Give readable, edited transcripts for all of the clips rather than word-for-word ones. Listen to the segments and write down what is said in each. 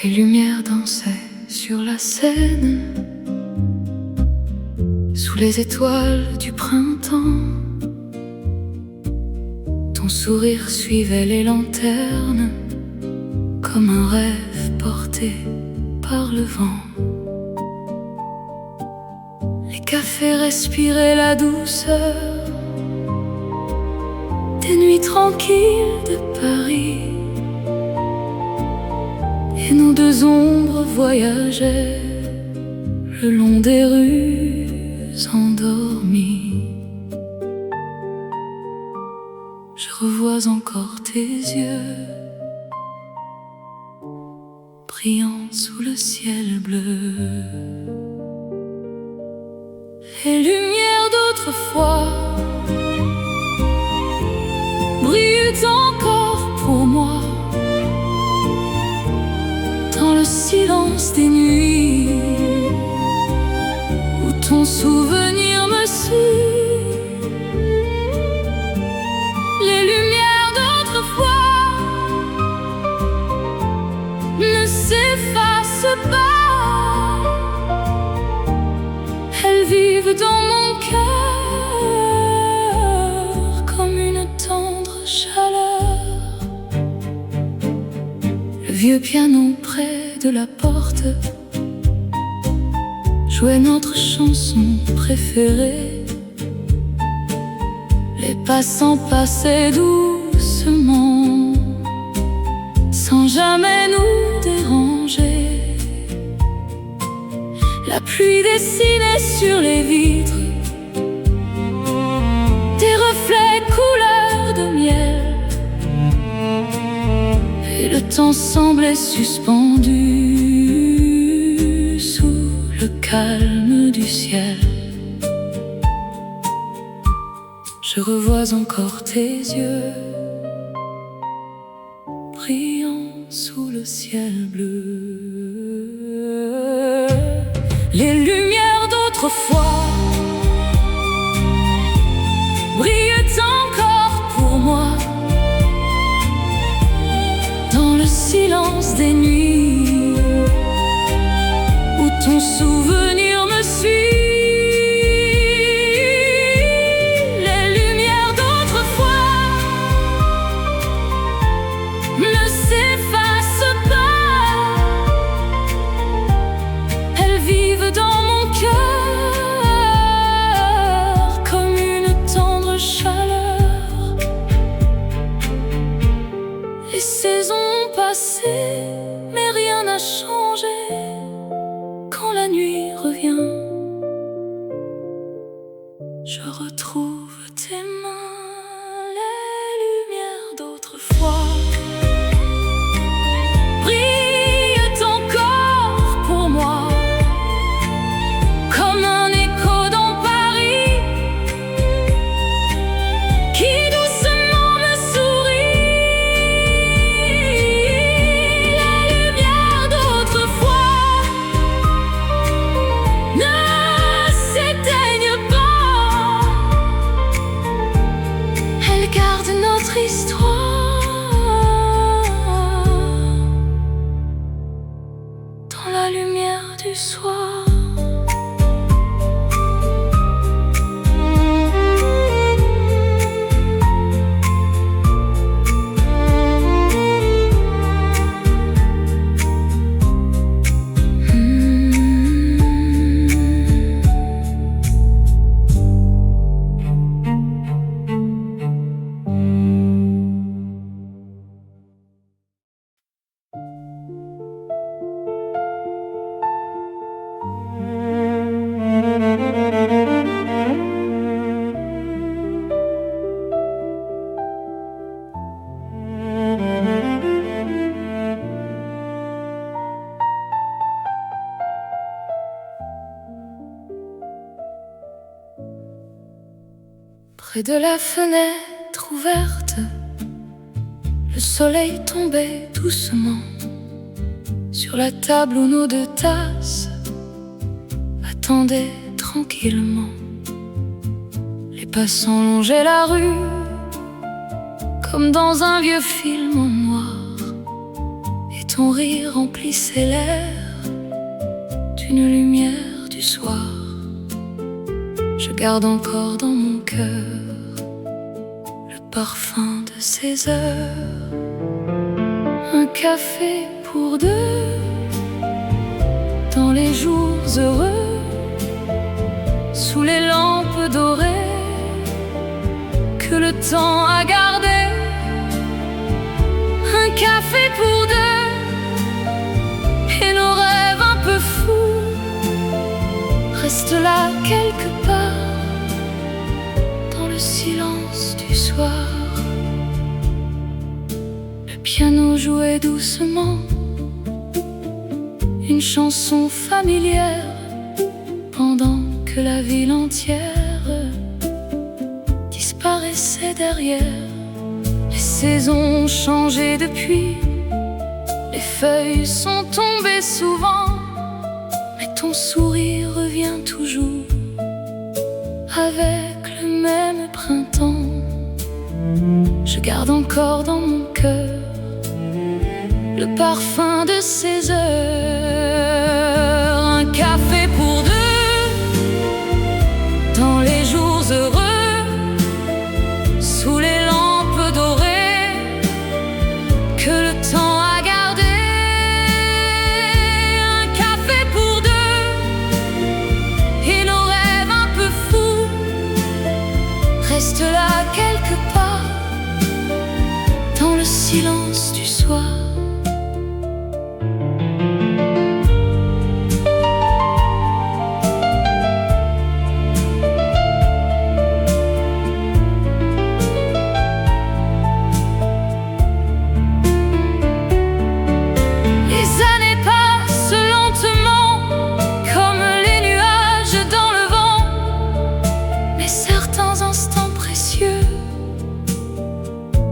Les lumières dansaient sur la Seine, sous les étoiles du printemps. Ton sourire suivait les lanternes, comme un rêve porté par le vent. Les cafés respiraient la douceur des nuits tranquilles de Paris, et nos deux ombres voyageaient le long des rues endormies. Je revois encore tes yeux brillant sous le ciel bleu. Les lumières d'autrefois brillent encore pour moi dans le silence des nuits où ton souvenir me suit. Les lumières d'autrefois ne s'effacent pas, elles vivent dans mon cœur comme une tendre chaleur. Le vieux piano près de la porte jouait notre chanson préférée. Les passants passaient doucement, sans jamais nous déranger. La pluie dessinait sur les vitres des reflets couleur de miel, et le temps semblait suspendu sous le calme du ciel. Je revois encore tes yeux brillant sous le ciel bleu. Les lumières d'autrefois brillent encore pour moi dans le silence des nuits où ton souvenir me suit. Les saisons ont passé, mais rien n'a changé. Quand la nuit revient, je retrouve tes mains. Les lumières d'autrefois brillent encore pour moi comme un écho dans Paris qui doucement me sourit. Garde notre histoire dans la lumière du soir. Près de la fenêtre ouverte, le soleil tombait doucement sur la table où nos deux tasses attendaient tranquillement. Les passants longeaient la rue comme dans un vieux film en noir, et ton rire remplissait l'air d'une lumière du soir. Je garde encore dans mon cœur le parfum de ces heures. Un café pour deux dans les jours heureux, sous les lampes dorées que le temps a gardées. Un café pour deux et nos rêves un peu fous restent là quelque part dans le silence du soir. Le piano jouait doucement une chanson familière pendant que la ville entière disparaissait derrière. Les saisons ont changé depuis, les feuilles sont tombées souvent, mais ton sourire revient toujours avec le même printemps. Je garde encore dans mon cœur le parfum de ces heures. Un café pour deux dans les jours heureux, sous les lampes dorées que le temps a gardées. Un café pour deux et nos rêves un peu fous restent là quelque part dans le silence du soir.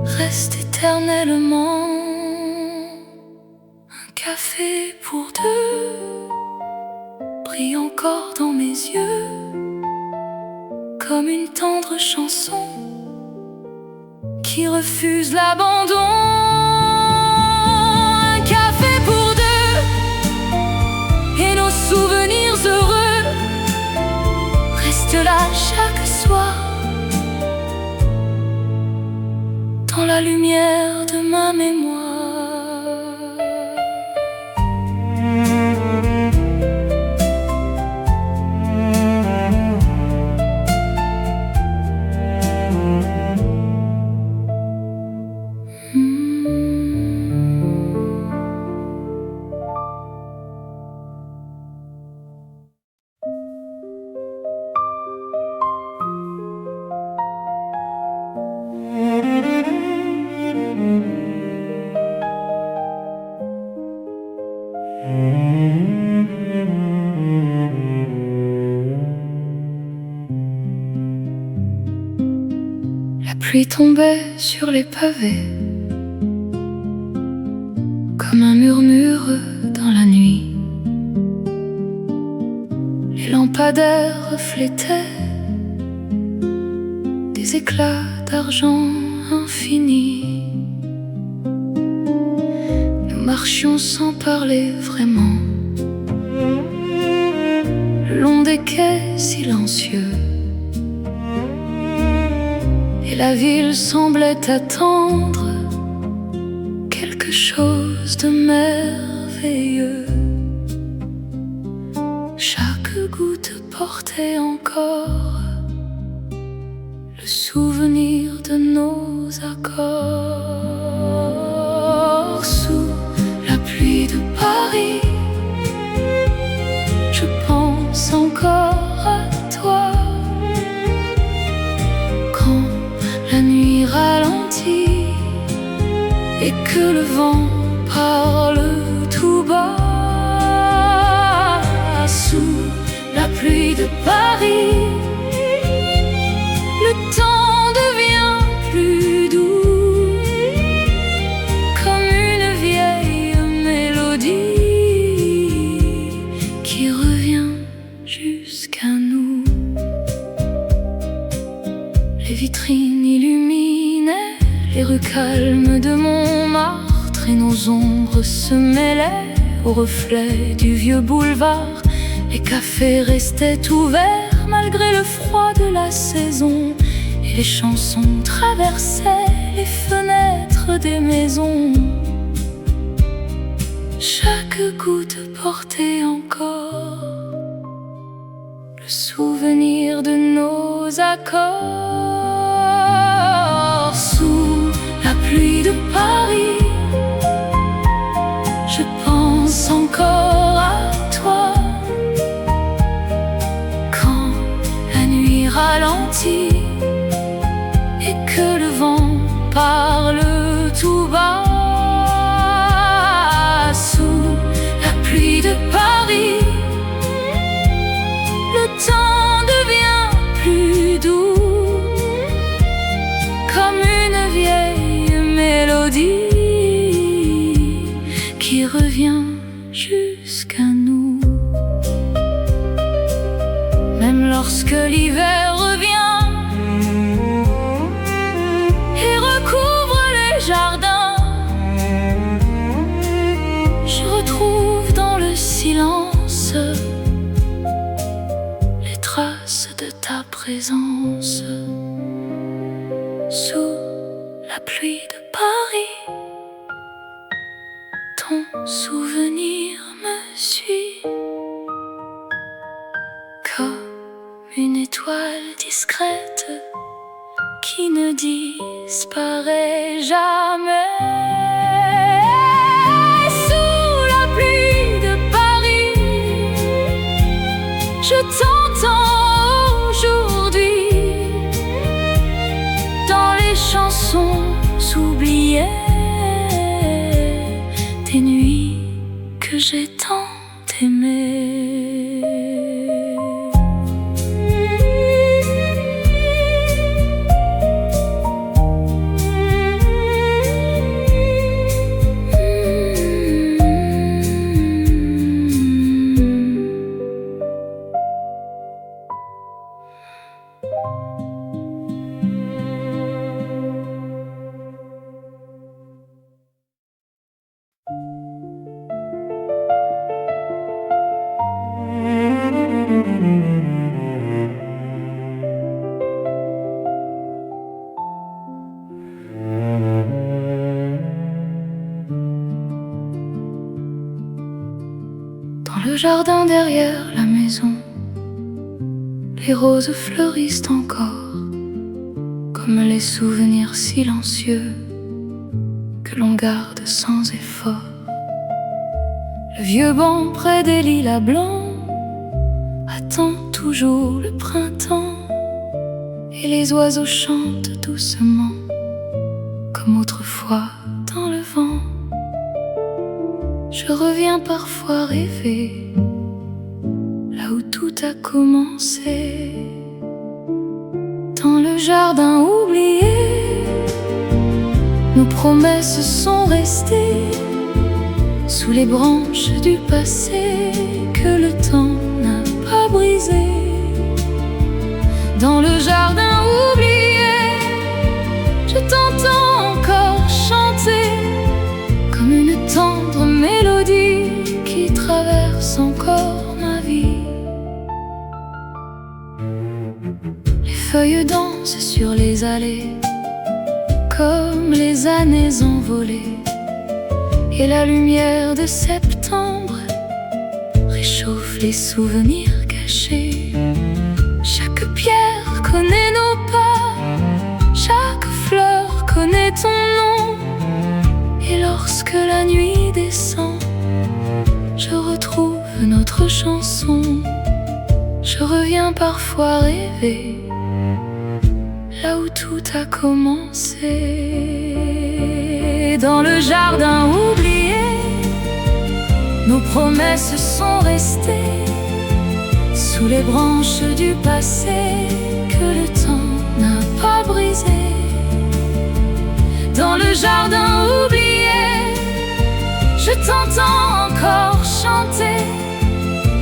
Reste éternellement. Un café pour deux brille encore dans mes yeux comme une tendre chanson qui refuse l'abandon. Un café pour deux et nos souvenirs heureux restent là chaque soir dans la lumière de ma mémoire. La pluie tombait sur les pavés comme un murmure dans la nuit. Les lampadaires reflétaient des éclats d'argent infini. Nous marchions sans parler vraiment le long des quais silencieux, et la ville semblait attendre quelque chose de merveilleux. Chaque goutte portait encore le souvenir de nos accords. Sous la pluie de Paris, je pense encore à toi. Quand la nuit ralentit et que le vent parle tout bas, sous la pluie de Paris, le temps devient plus doux, comme une vieille mélodie qui revient jusqu'à nous. Les vitrines illuminaient les rues calmes de Montmartre, fenêtres et nos ombres se mêlaient aux reflets du vieux boulevard. Les cafés restaient ouverts malgré le froid de la saison, et les chansons traversaient les fenêtres des maisons. Chaque goutte portait encore le souvenir de nos accords. Sous la pluie de Paris, je pense encore à toi. Quand la nuit ralentit et que le vent parle tout bas, sous la pluie de Paris, le temps devient plus doux, comme une vieille mélodie qui revient jusqu'à nous. Même lorsque l'hiver revient et recouvre les jardins, je retrouve dans le silence les traces de ta présence. Sous la pluie de Paris, ton souvenir me suit comme une étoile discrète qui ne disparaît jamais. Sous la pluie de Paris, je t'entends aujourd'hui dans les chansons oubliées des nuits que j'ai tant aimées. Dans le jardin derrière la maison, les roses fleurissent encore, comme les souvenirs silencieux que l'on garde sans effort. Le vieux banc près des lilas blancs attend toujours le printemps, et les oiseaux chantent doucement comme autrefois dans le vent. Je reviens parfois rêver là où tout a commencé, dans le jardin oublié. Nos promesses sont restées sous les branches du passé que le temps n'a pas brisé. Dans le jardin oublié, je t'entends encore chanter comme une tendre mélodie qui traverse encore ma vie. Les feuilles dansent sur les allées comme les années envolées, et la lumière de septembre réchauffe les souvenirs cachés. Chaque pierre connaît nos pas, chaque fleur connaît ton nom, et lorsque la nuit descend, je retrouve notre chanson. Je reviens parfois rêver là où tout a commencé. Dans le jardin oublié, nos promesses sont restées sous les branches du passé que le temps n'a pas brisé. Dans le jardin oublié, je t'entends encore chanter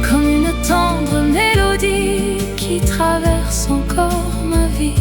comme une tendre mélodie qui traverse encore ma vie.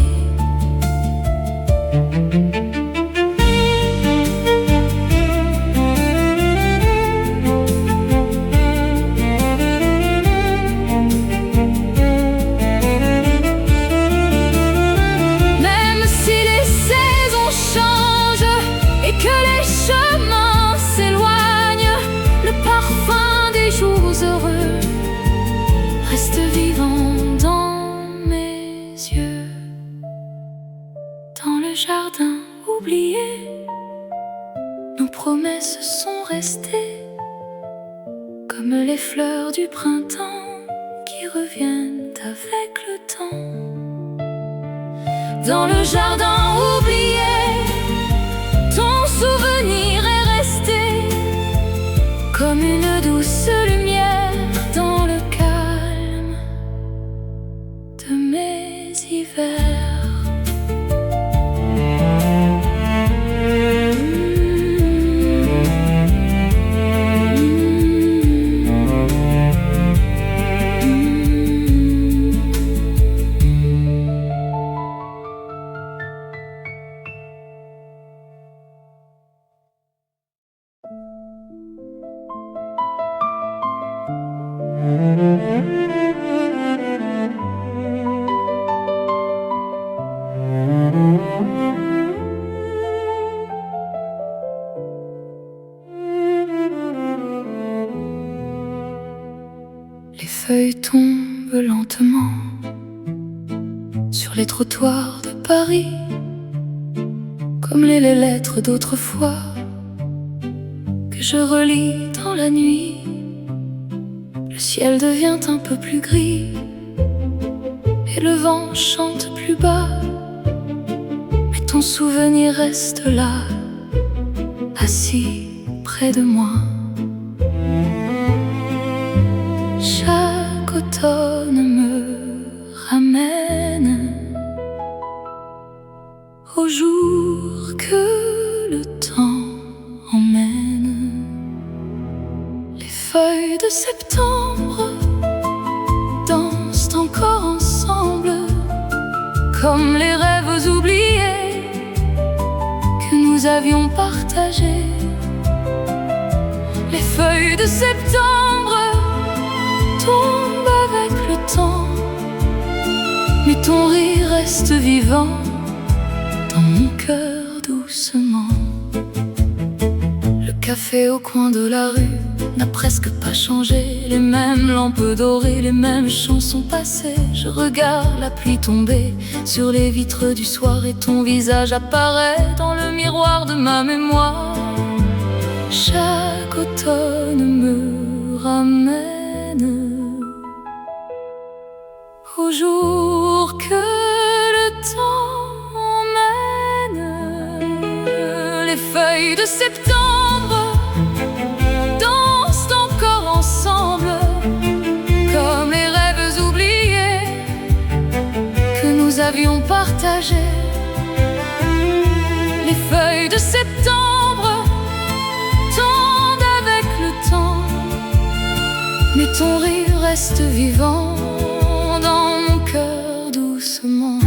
le jardin oublié, nos promesses sont restées comme les fleurs du printemps qui reviennent avec le temps. Dans le jardin oublié, ton souvenir est resté comme une douce lumière dans le calme de mes hivers. Les feuilles tombent lentement sur les trottoirs de Paris, comme les lettres d'autrefois que je relis dans la nuit. Le ciel devient un peu plus gris et le vent chante plus bas, mais ton souvenir reste là, assis près de moi. Chaque automne me ramène au jour que le temps emmène. Les feuilles de septembre dansent encore ensemble comme les rêves oubliés que nous avions partagés. Les feuilles de septembre tombent avec le temps, mais ton rire reste vivant dans mon cœur doucement. Le café au coin de la rue n'a presque pas changé, les mêmes lampes dorées, les mêmes chansons passées. Je regarde la pluie tomber sur les vitres du soir et ton visage apparaît dans le miroir de ma mémoire. Chaque automne me ramène au jour que le temps emmène. Les feuilles de septembre dansent encore ensemble comme les rêves oubliés que nous avions partagés. Les feuilles de septembre tombent avec le temps, mais ton rire reste vivant dans mon cœur doucement.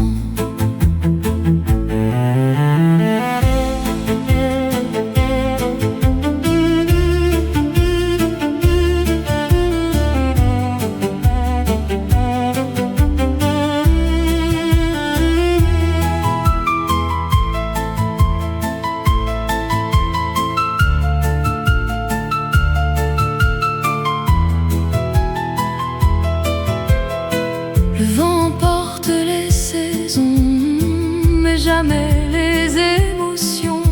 Le vent porte les saisons, mais jamais les émotions.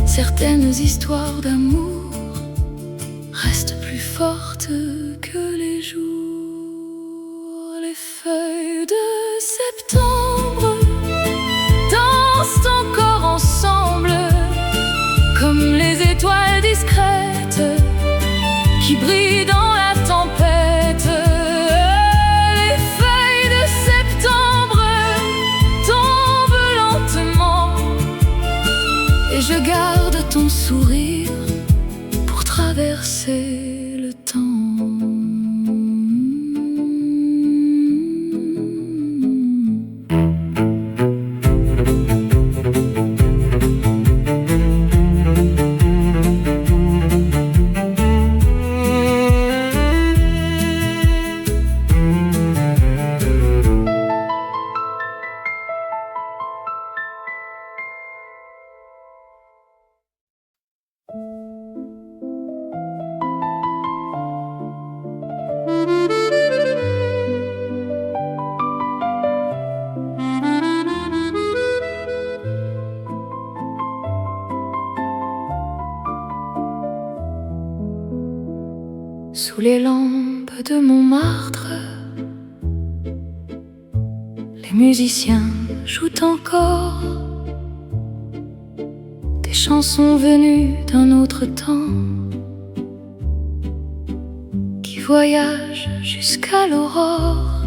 Certaines histoires d'amour restent plus fortes que les jours. Les feuilles de septembre dansent encore ensemble comme les étoiles discrètes qui brillent dans la tempête. Je garde ton sourire pour traverser le temps. Sous les lampes de Montmartre, les musiciens jouent encore des chansons venues d'un autre temps, qui voyagent jusqu'à l'aurore.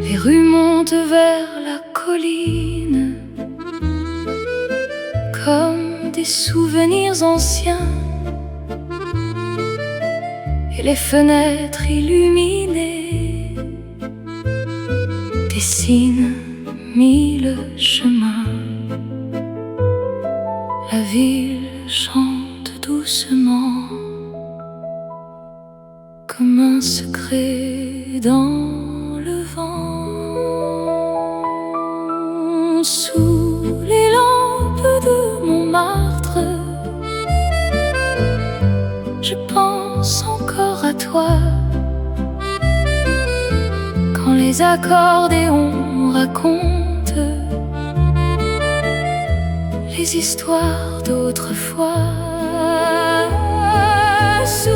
Les rues montent vers la colline comme des souvenirs anciens, et les fenêtres illuminées dessinent mille chemins. La ville chante doucement comme un secret dans le vent. Sous les lampes de Montmartre, je pense encore à toi. Quand les accordéons racontent les histoires d'autrefois. Sous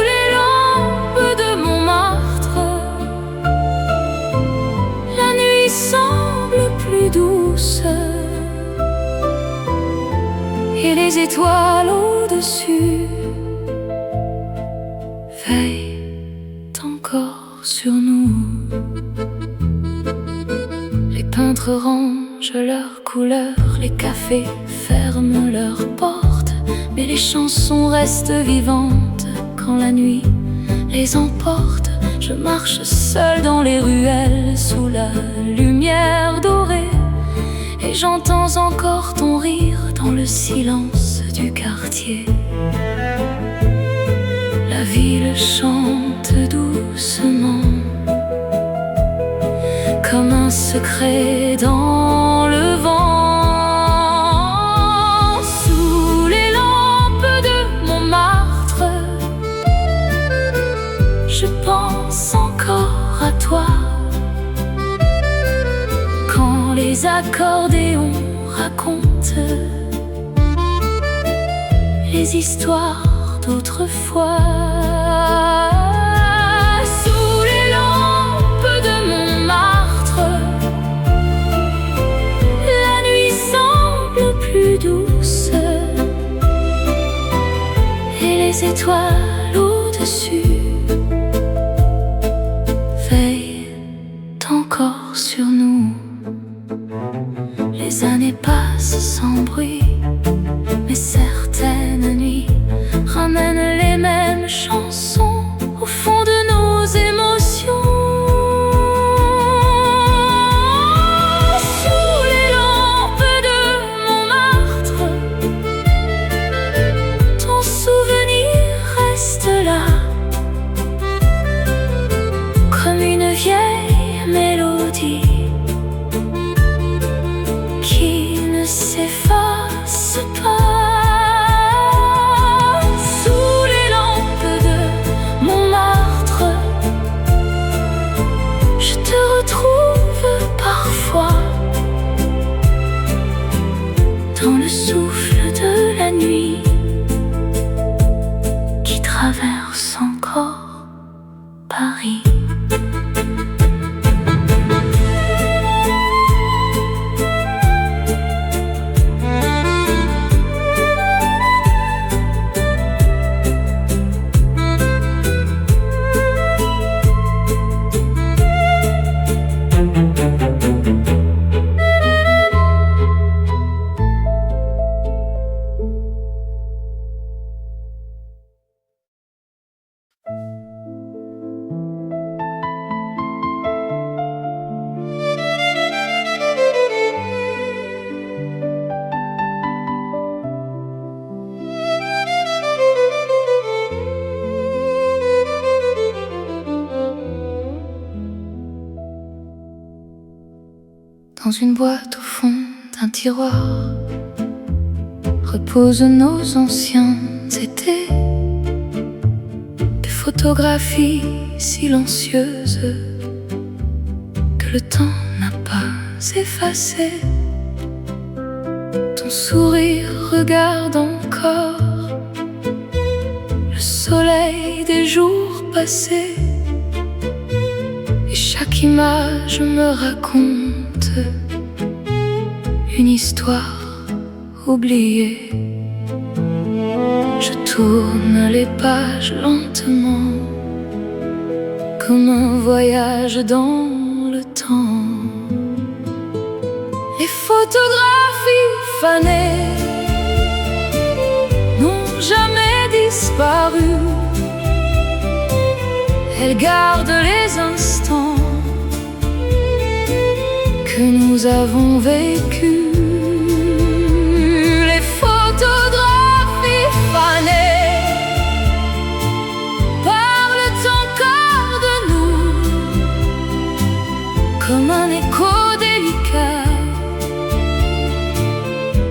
les lampes de Montmartre, la nuit semble plus douce, et les étoiles au-dessus veillent encore sur nous. Les peintres rangent leurs couleurs, les cafés ferment leurs portes, mais les chansons restent vivantes quand la nuit les emporte. Je marche seul dans les ruelles sous la lumière dorée, et j'entends encore ton rire dans le silence du quartier. La ville chante doucement comme un secret dans le vent. Sous les lampes de Montmartre, je pense encore à toi. Quand les accordéons racontent les histoires d'autrefois. Sous les lampes de Montmartre, la nuit semble plus douce, et les étoiles au-dessus veillent encore sur nous. Les années passent sans bruit, mais certaines nuits ramènent les mêmes chansons au fond de nos émotions. Sous les lampes de Montmartre, ton souvenir reste là, comme une vieille mélodie qui ne s'efface pas. Dans le souffle de la nuit qui traverse encore Paris. Dans une boîte au fond d'un tiroir reposent nos anciens étés, des photographies silencieuses que le temps n'a pas effacées. Ton sourire regarde encore le sol soleil des jours passés. Et chaque image me raconte une histoire oubliée. Je tourne les pages lentement, comme un voyage dans le temps. Les photographies fanées n'ont jamais disparu. Elles gardent les instants que nous avons vécus. Les photographies fanées parlent encore de nous, comme un écho délicat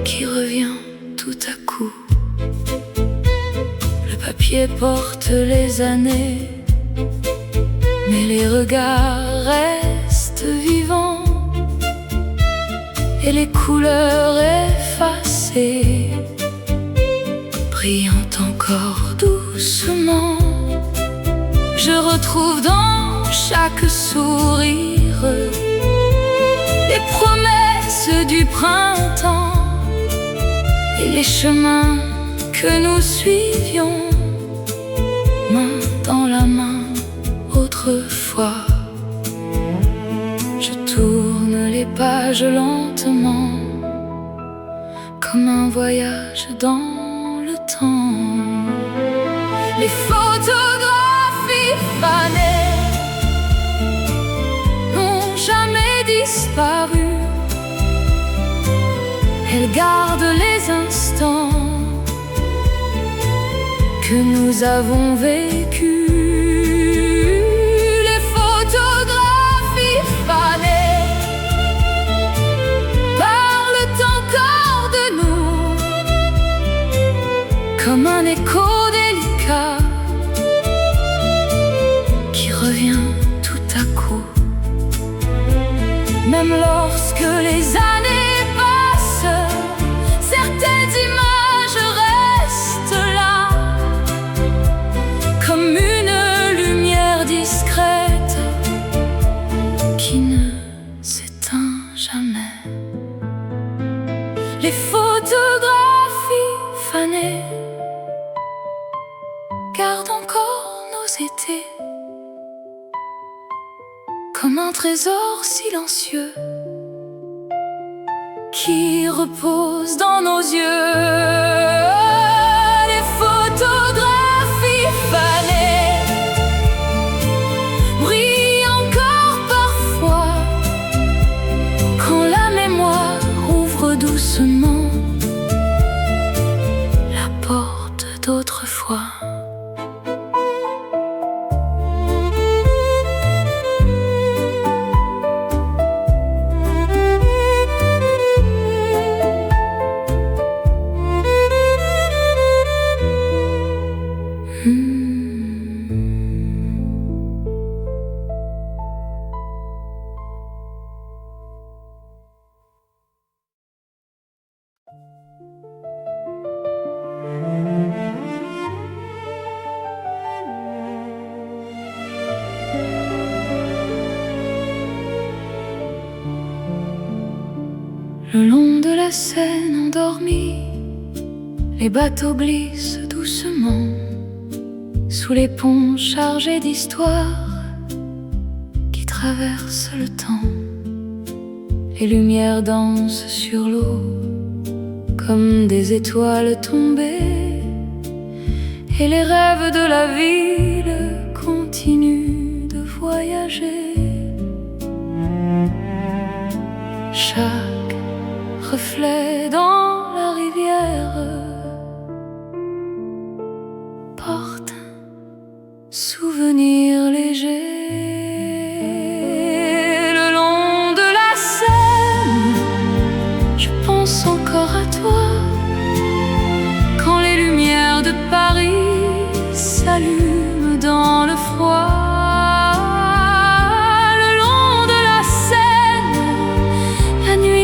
qui revient tout à coup. Le papier porte les années, mais les regards restent vivants, et les couleurs effacées brillent encore doucement. Je retrouve dans chaque sourire les promesses du printemps et les chemins que nous suivions main dans la main autrefois. Je tourne les pages lentement, comme un voyage dans le temps. Les photographies fanées n'ont jamais disparu. Elles gardent les instants que nous avons vécus. Les photographies fanées parlent encore de nous, comme un écho délicat qui revient tout à coup. Même lorsque les années passent, certaines images restent là, comme une lumière discrète qui ne s'éteint jamais. Les photographies fanées gardent encore nos étés, comme un trésor silencieux qui repose dans nos yeux. Les photographies fanées brillent encore parfois quand la mémoire ouvre doucement la porte d'autrefois. Le long de la Seine endormie, les bateaux glissent doucement sous les ponts chargés d'histoires qui traversent le temps. Les lumières dansent sur l'eau comme des étoiles tombées, et les rêves de la ville continuent de voyager. Chaque reflet dans la rivière porte un souvenir léger. Le long de la Seine, je pense encore à toi, quand les lumières de Paris s'allument dans le froid.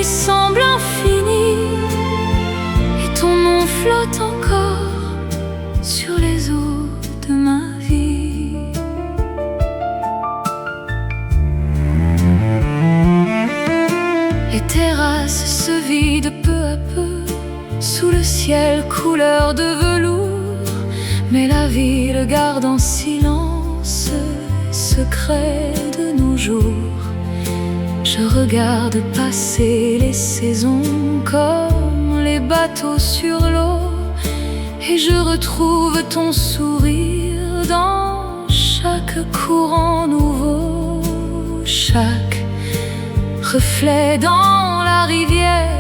Semble infini et ton nom nuit de peu à peu, sous le ciel couleur de velours. Mais la ville garde en silence secret de nos jours. Je regarde passer les saisons comme les bateaux sur l'eau, et je retrouve ton sourire dans chaque courant nouveau, chaque reflet dans la rivière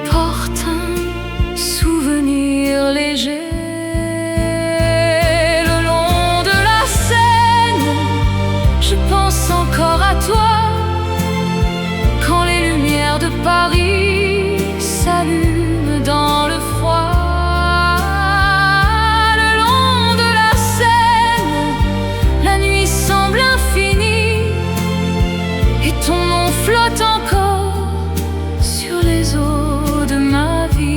porte un souvenir léger. Le long de la Seine, je pense encore à toi, quand les lumières de Paris s'allument dans le froid. Le long de la Seine, la nuit semble infinie, et ton nom flotte encore sur les eaux de ma vie.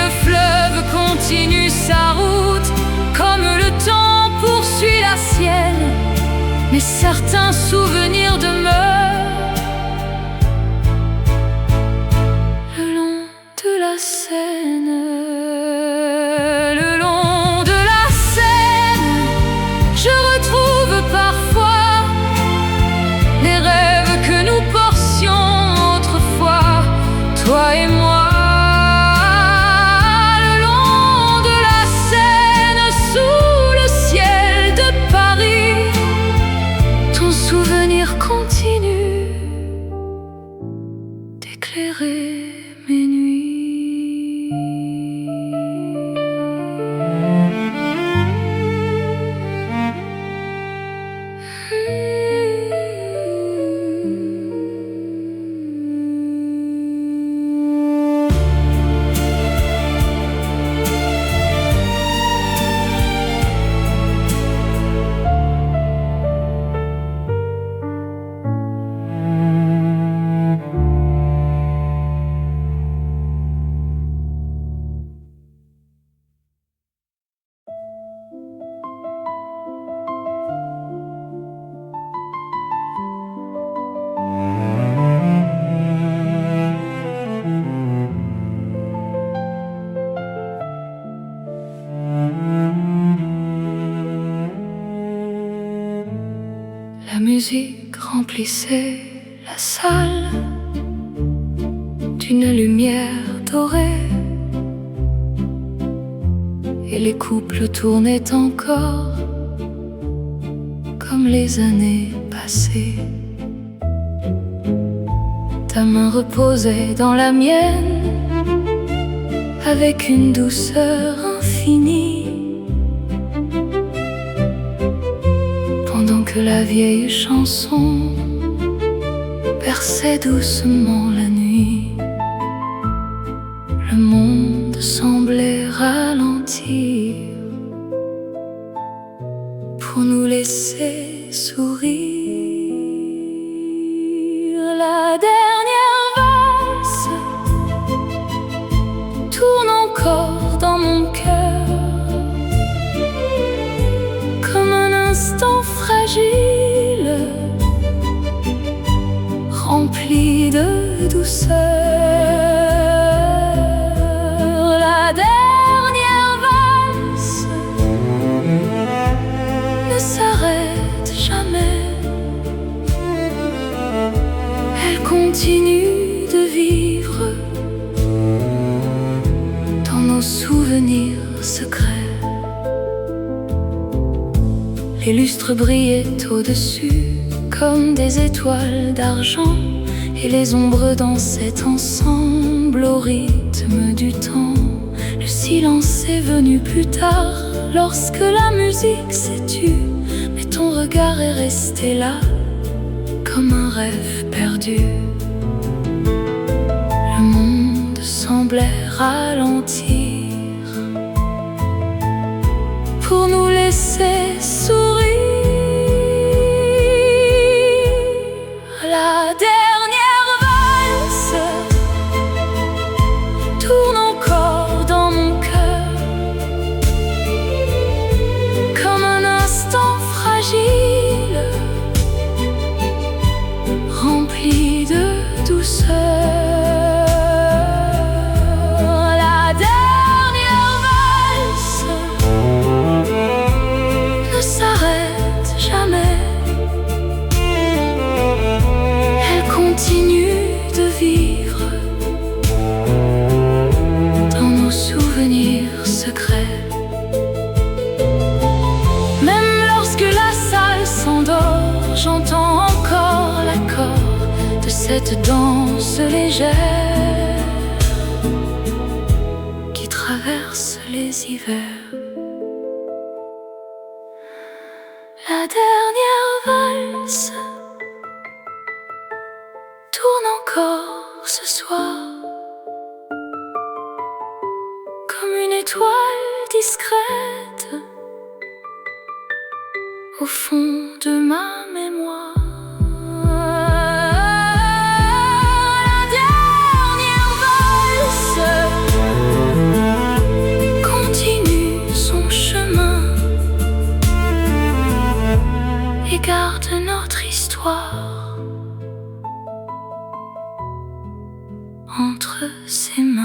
Le fleuve continue sa route, comme le temps poursuit la sienne, mais certains souvenirs demeurent le long de la Seine. Le long de la Seine, je retrouve parfois les rêves que nous portions autrefois, toi et moi. Le long de la Seine, sous le ciel de Paris, ton souvenir continue d'éclairer mes nuits. La musique remplissait la salle d'une lumière dorée, et les couples tournaient encore comme les années passées. Ta main reposait dans la mienne avec une douceur infinie, pendant que la vieille chanson berçait doucement la nuit. Le monde semblait ralentir pour nous laisser sourire. La dernière valse tourne encore dans mon cœur, comme un instant fragile rempli de douceur. La dernière valse ne s'arrête jamais, elle continue de vivre dans nos souvenirs secrets. Les lustres brillaient au-dessus comme des étoiles d'argent, et les ombres dansaient ensemble au rythme du temps. Le silence est venu plus tard, lorsque la musique s'est tue, mais ton regard est resté là, comme un rêve perdu. Le monde semblait ralentir pour nous laisser sourire. La dernière valse tourne encore dans mon cœur, comme un instant fragile rempli de douceur. La dernière valse ne s'arrête jamais. Elle continue de vivre dans nos souvenirs secrets. Même lorsque la salle s'endort, j'entends encore l'accord de cette danse légère qui traverse les hivers. La dernière valse tourne encore ce soir, comme une étoile discrète au fond de ma mémoire. La dernière valse continue son chemin et garde notre histoire entre ses mains.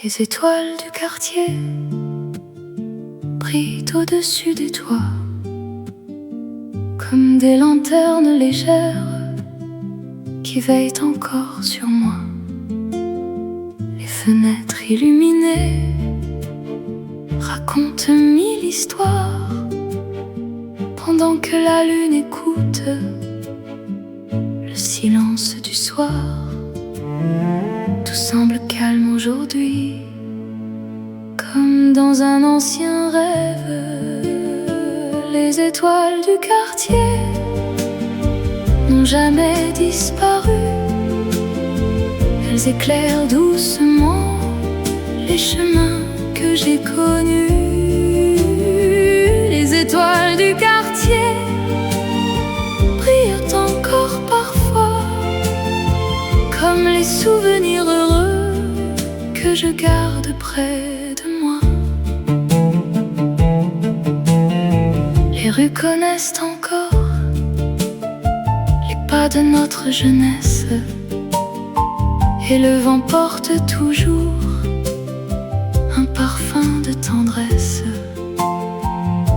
Les étoiles du quartier brillent au-dessus des toits, comme des lanternes légères qui veillent encore sur moi. Les fenêtres illuminées racontent mille histoires, pendant que la lune écoute le silence du soir. Tout semble calme aujourd'hui, comme dans un ancien rêve. Les étoiles du quartier n'ont jamais disparu. Elles éclairent doucement les chemins que j'ai connus. Les étoiles du quartier brillent encore parfois, comme les souvenirs heureux que je garde près de moi. Les rues connaissent encore les pas de notre jeunesse, et le vent porte toujours un parfum de tendresse.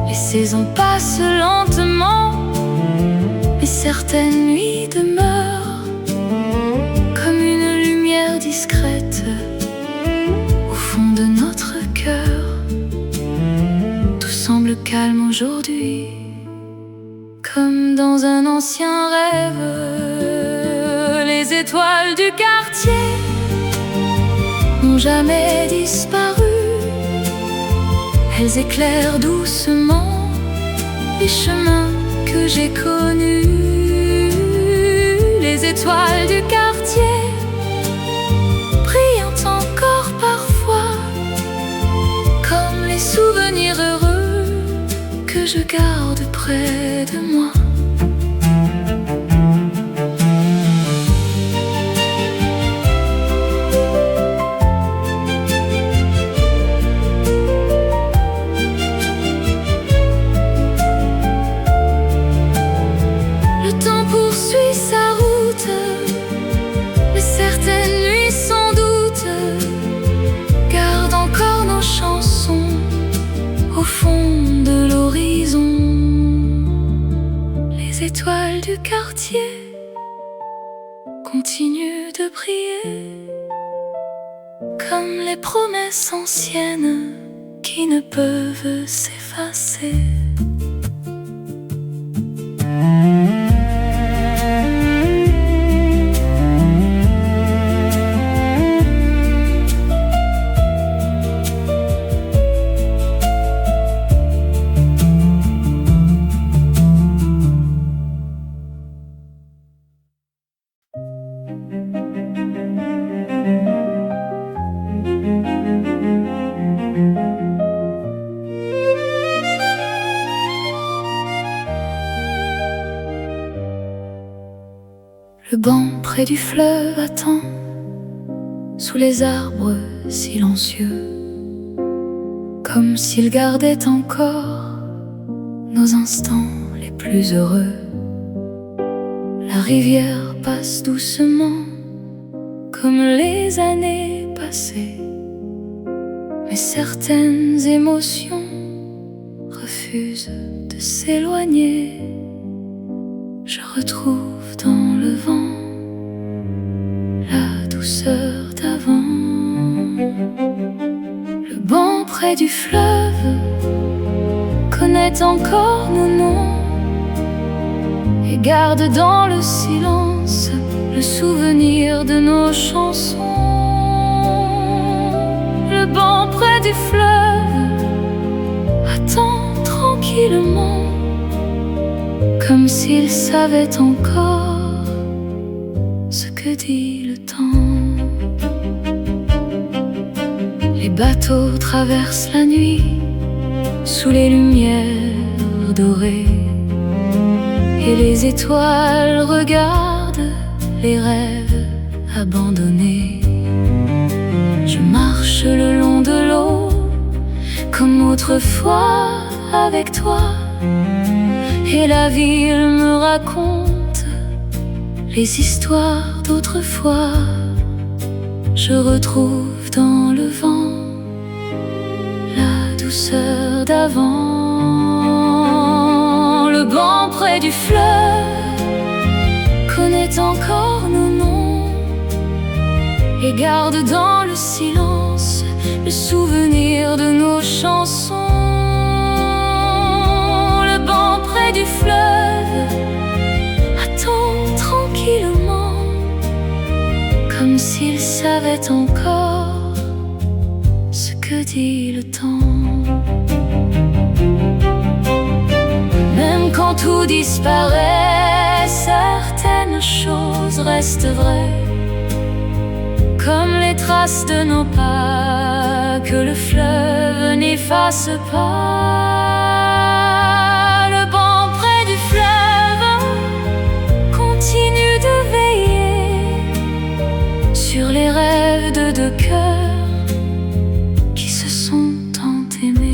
Les saisons passent lentement, mais certaines nuits demeurent comme une lumière discrète au fond de notre cœur. Tout semble calme aujourd'hui, comme dans un ancien rêve. Les étoiles du quartier n'ont jamais disparu. Elles éclairent doucement les chemins que j'ai connus. Les étoiles du quartier brillent encore parfois, comme les souvenirs heureux que je garde près de moi. Le temps poursuit sa route, mais certaines nuits sans doute gardent encore nos chansons au fond de l'horizon. Les étoiles du quartier continuent de briller, comme les promesses anciennes qui ne peuvent s'effacer. Le banc près du fleuve attend, sous les arbres silencieux, comme s'il gardait encore nos instants les plus heureux. La rivière passe doucement, comme les années passées, mais certaines émotions refusent de s'éloigner. Je retrouve dans le vent la douceur d'avant. Le banc près du fleuve connaît encore nos noms et garde dans le silence le souvenir de nos chansons. Le banc près du fleuve attend tranquillement, comme s'il savait encore ce que dit le temps. Les bateaux traversent la nuit sous les lumières dorées, et les étoiles regardent les rêves abandonnés. Je marche le long de l'eau comme autrefois avec toi, et la ville me raconte les histoires d'autrefois. Je retrouve dans le vent la douceur d'avant. Le banc près du fleuve connaît encore nos noms et garde dans le silence le souvenir de nos chansons. Le banc près du fleuve attend tranquillement, comme s'il savait encore ce que dit le temps. Même quand tout disparaît, certaines choses restent vraies, comme les traces de nos pas que le fleuve n'efface pas. Le banc près du fleuve continue de veiller sur les rêves de deux cœurs qui se sont tant aimés.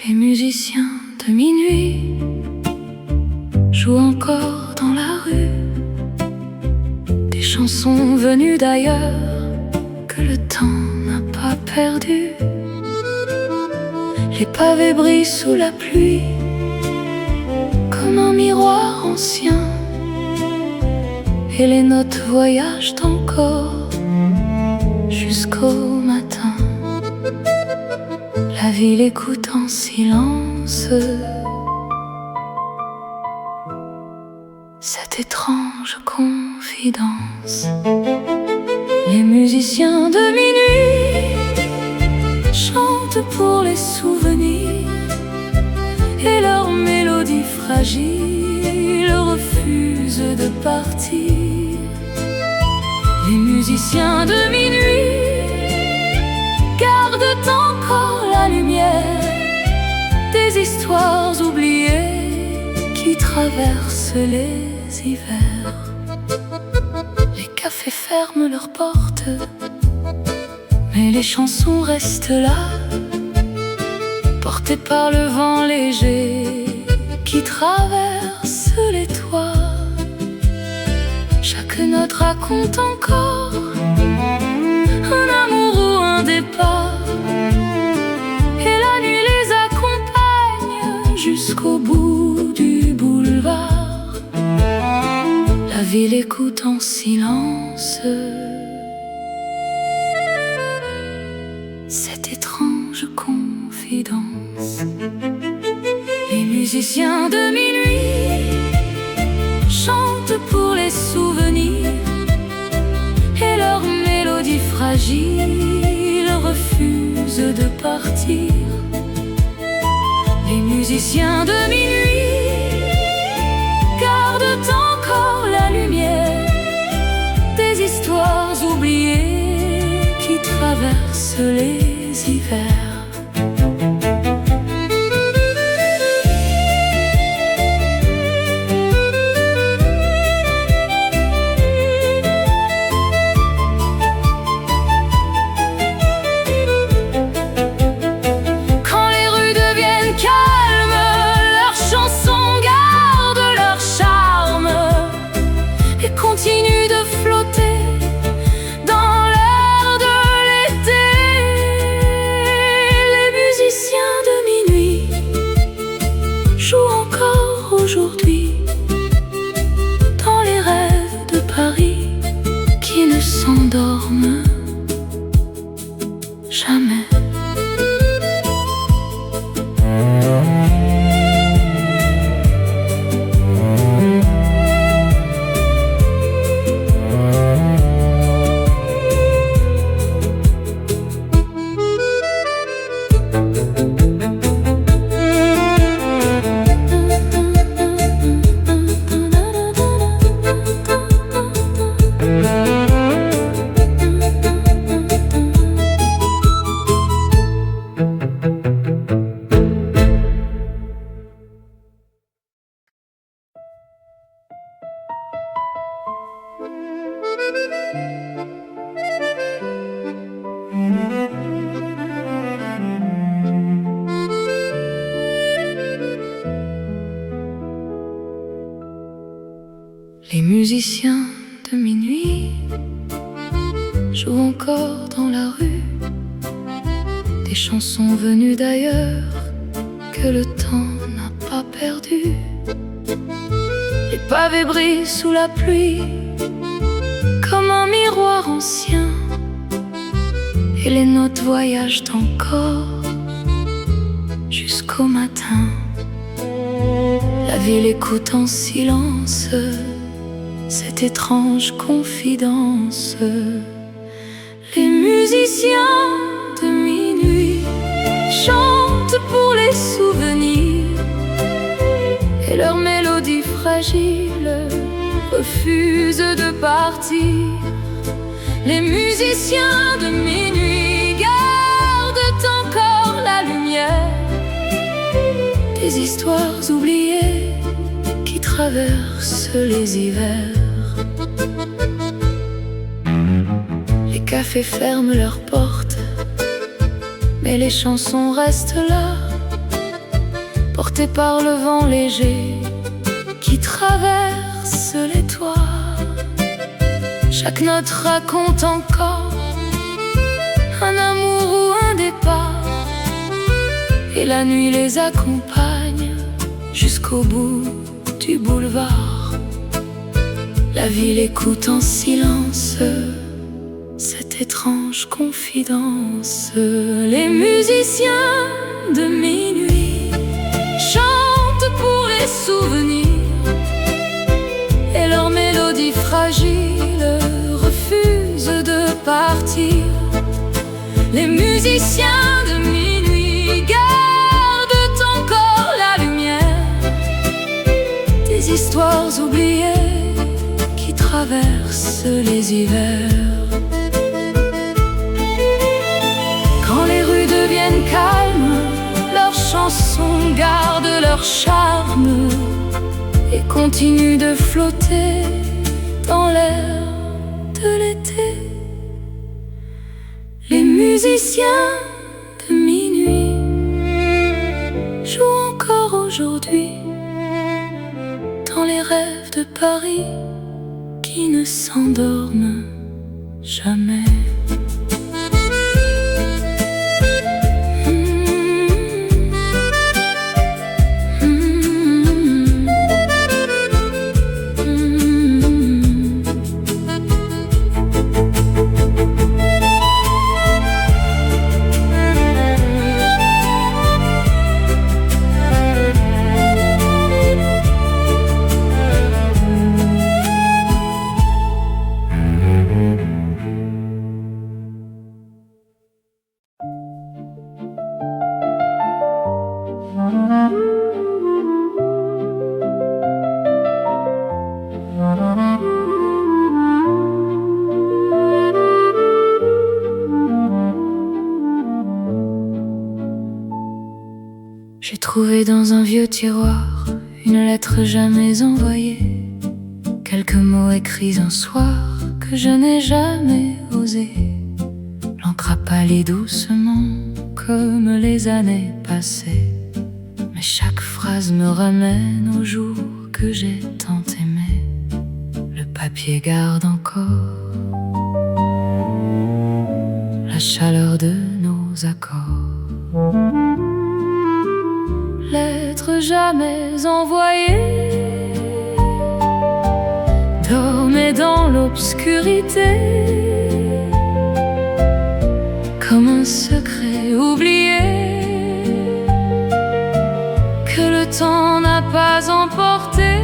Les musiciens de minuit jouent encore dans la rue des chansons venues d'ailleurs que le temps n'a pas perdues. Les pavés brillent sous la pluie comme un miroir ancien, et les notes voyagent encore jusqu'au matin. La ville écoute en silence cette étrange confidence. Les musiciens de minuit chantent pour les souvenirs, et leur mélodie fragile refuse de partir. Les musiciens de minuit gardent encore la lumière des histoires oubliées qui traversent les hivers. Les cafés ferment leurs portes, mais les chansons restent là, portées par le vent léger qui traverse que notre raconte encore un amour ou un départ, et la nuit les accompagne jusqu'au bout du boulevard. La ville écoute en silence cette étrange confidence. Les musiciens de minuit chantent pour les souvenirs, et leur mélodie fragile refuse de partir. Les musiciens de minuit gardent encore la lumière des histoires oubliées qui traversent les hivers. Continue de flotter dans l'air de l'été. Les musiciens de minuit jouent encore aujourd'hui dans les rêves de Paris qui ne s'endorment jamais. Les musiciens de minuit jouent encore dans la rue des chansons venues d'ailleurs que le temps n'a pas perdu. Les pavés brillent sous la pluie comme un miroir ancien, et les notes voyagent encore jusqu'au matin. La ville écoute en silence cette étrange confidence. Les musiciens de minuit chantent pour les souvenirs, et leur mélodie fragile refuse de partir. Les musiciens de minuit gardent encore la lumière des histoires oubliées qui traversent les hivers. Les cafés ferment leurs portes, mais les chansons restent là, portées par le vent léger qui traverse les toits. Chaque note raconte encore un amour ou un départ, et la nuit les accompagne jusqu'au bout du boulevard. La ville écoute en silence cette étrange confidence. Les musiciens de minuit chantent pour les souvenirs, et leur mélodie fragile refuse de partir. Les musiciens de minuit gardent encore la lumière des histoires oubliées qui traversent les hivers. Quand les rues deviennent calmes, leurs chansons gardent leur charme et continuent de flotter dans l'air de l'été. Les musiciens de minuit jouent encore aujourd'hui dans les rêves de Paris qui ne s'endorment jamais. J'ai trouvé dans un vieux tiroir une lettre jamais envoyée, quelques mots écrits un soir que je n'ai jamais osé. L'encre a pâli doucement comme les années passées, mais chaque phrase me ramène au jour que j'ai tant aimé. Le papier garde encore la chaleur de nos accords. Lettre jamais envoyée dormait dans l'obscurité, comme un secret oublié que le temps n'a pas emporté.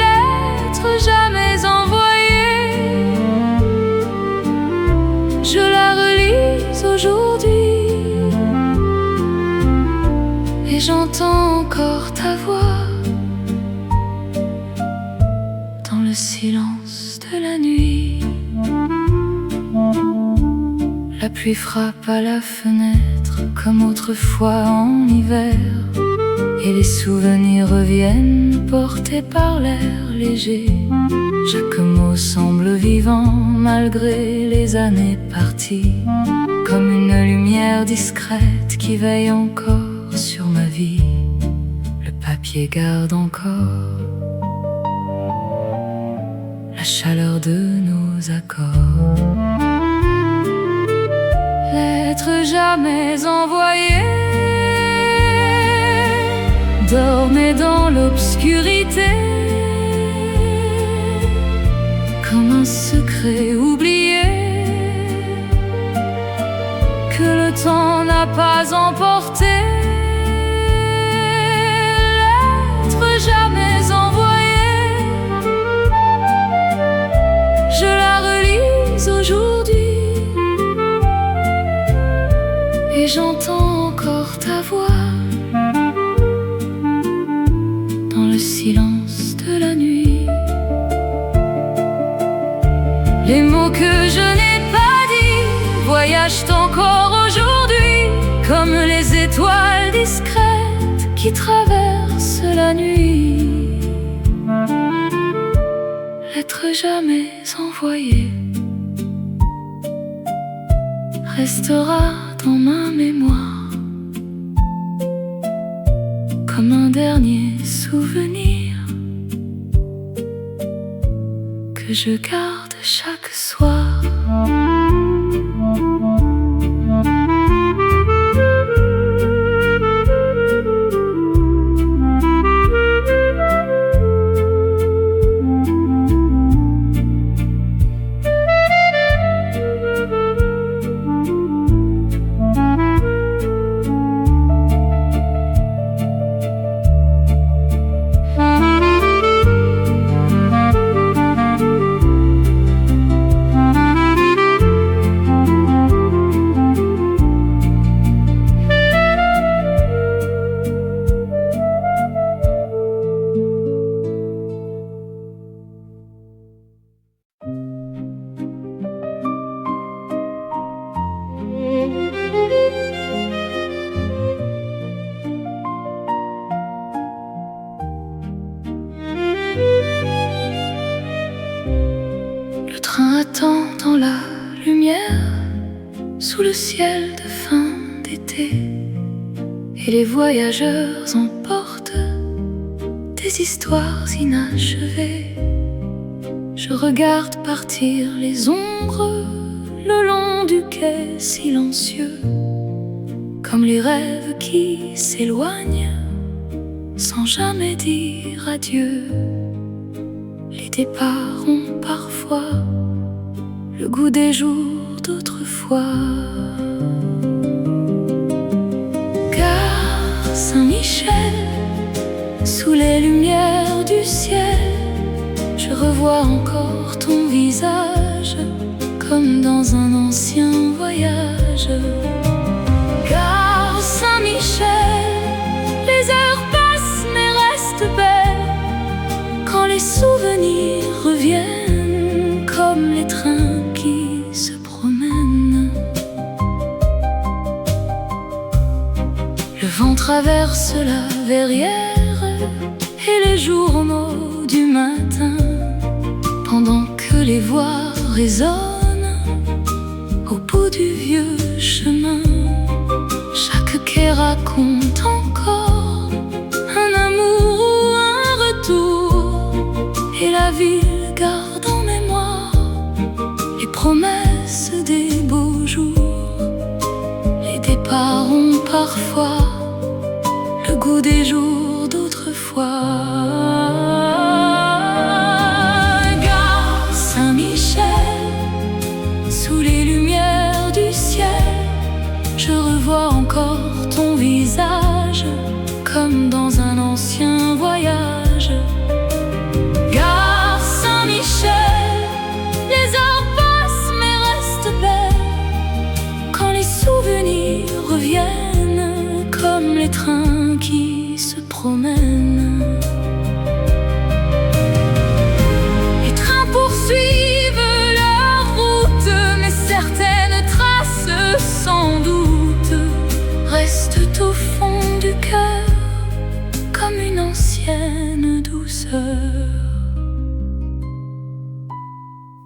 Lettre jamais envoyée, je la relis aujourd'hui et j'entends encore ta voix dans le silence de la nuit. La pluie frappe à la fenêtre comme autrefois en hiver, et les souvenirs reviennent portés par l'air léger. Chaque mot semble vivant malgré les années parties, comme une lumière discrète qui veille encore sur ma vie. Le papier garde encore la chaleur de nos accords. Lettre jamais envoyée dormait dans l'obscurité, comme un secret oublié que le temps n'a pas emporté. Jamais envoyée, je la relis aujourd'hui et j'entends encore ta voix dans le silence de la nuit. Les mots que je n'ai pas dit voyagent encore aujourd'hui, comme les étoiles discrètes qui traversent la nuit. Lettre jamais envoyée restera dans ma mémoire comme un dernier souvenir que je garde chaque soir. Attend dans la lumière sous le ciel de fin d'été, et les voyageurs emportent des histoires inachevées. Je regarde partir les ombres le long du quai silencieux, comme les rêves qui s'éloignent sans jamais dire adieu. Les départs ont parfois le goût des jours d'autrefois. Gare Saint-Michel, sous les lumières du ciel, je revois encore ton visage, comme dans un ancien voyage. Gare Saint-Michel, les heures passent mais restent belles, quand les souvenirs reviennent comme les trains qui se promènent. Le vent traverse la verrière et les journaux du matin, pendant que les voix résonnent au bout du vieux chemin. Chaque quai raconte encore un amour ou un retour, et la ville garde en mémoire les promesses des beaux jours. Les départs ont parfois le goût des jours d'autrefois. Gare Saint-Michel, sous les lumières du ciel, je revois encore ton visage, comme dans un ancien voyage. Gare Saint-Michel, les heures passent mais restent belles, quand les souvenirs reviennent comme les trains qui se promènent. Les trains poursuivent leur route, mais certaines traces sans doute restent au fond du cœur comme une ancienne douceur.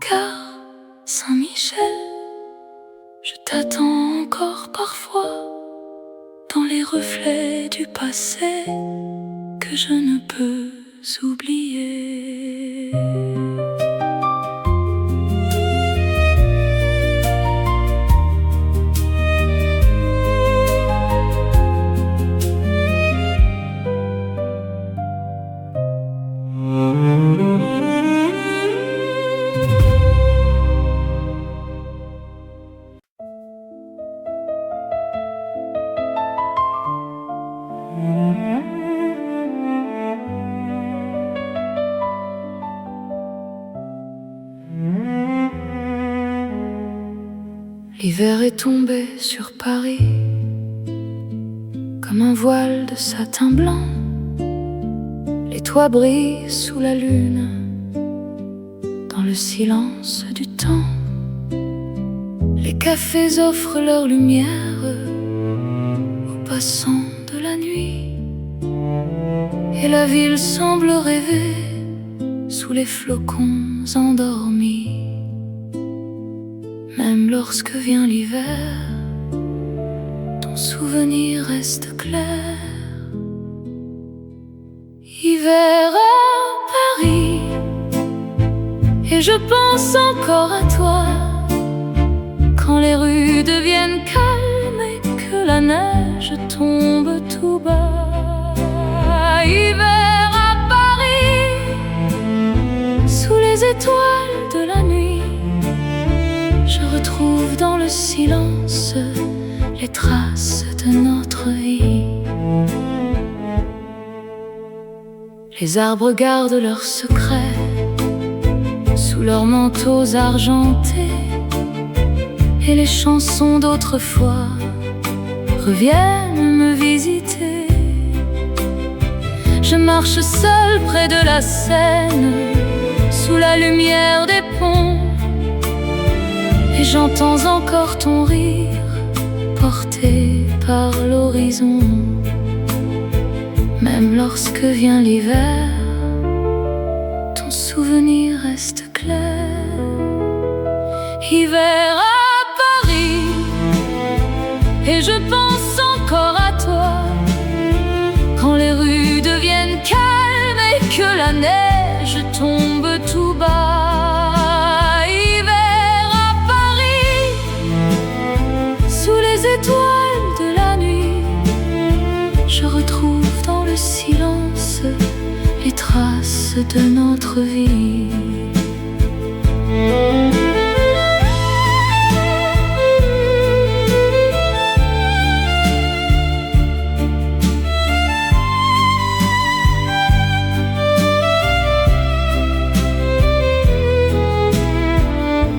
Gare Saint-Michel, je t'attends encore parfois dans les reflets du passé que je ne peux oublier. L'hiver est tombé sur Paris comme un voile de satin blanc. Les toits brillent sous la lune dans le silence du temps. Les cafés offrent leur lumière aux passants de la nuit, et la ville semble rêver sous les flocons endormis. Même lorsque vient l'hiver, ton souvenir reste clair. Hiver à Paris, et je pense encore à toi, quand les rues deviennent calmes et que la neige tombe tout bas. Hiver à Paris, sous les étoiles de la nuit, je retrouve dans le silence les traces de notre vie. Les arbres gardent leurs secrets sous leurs manteaux argentés, et les chansons d'autrefois reviennent me visiter. Je marche seule près de la Seine, sous la lumière des ponts, et j'entends encore ton rire porté par l'horizon. Même lorsque vient l'hiver, ton souvenir reste clair. Hiver à Paris, et je pense encore à toi, quand les rues deviennent calmes de notre vie.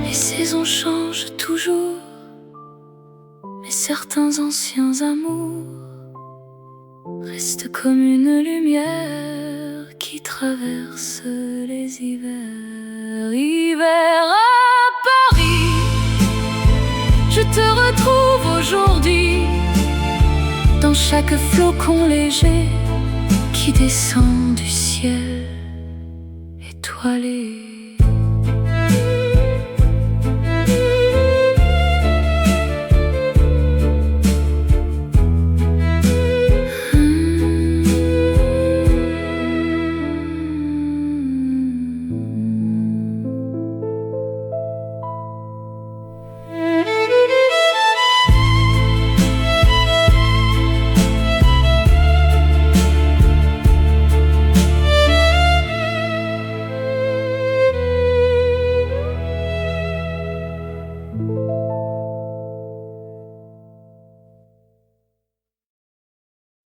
Les saisons changent toujours, mais certains anciens amours restent comme une lumière qui traverse les hivers. Hiver à Paris, je te retrouve aujourd'hui, dans chaque flocon léger qui descend du ciel étoilé.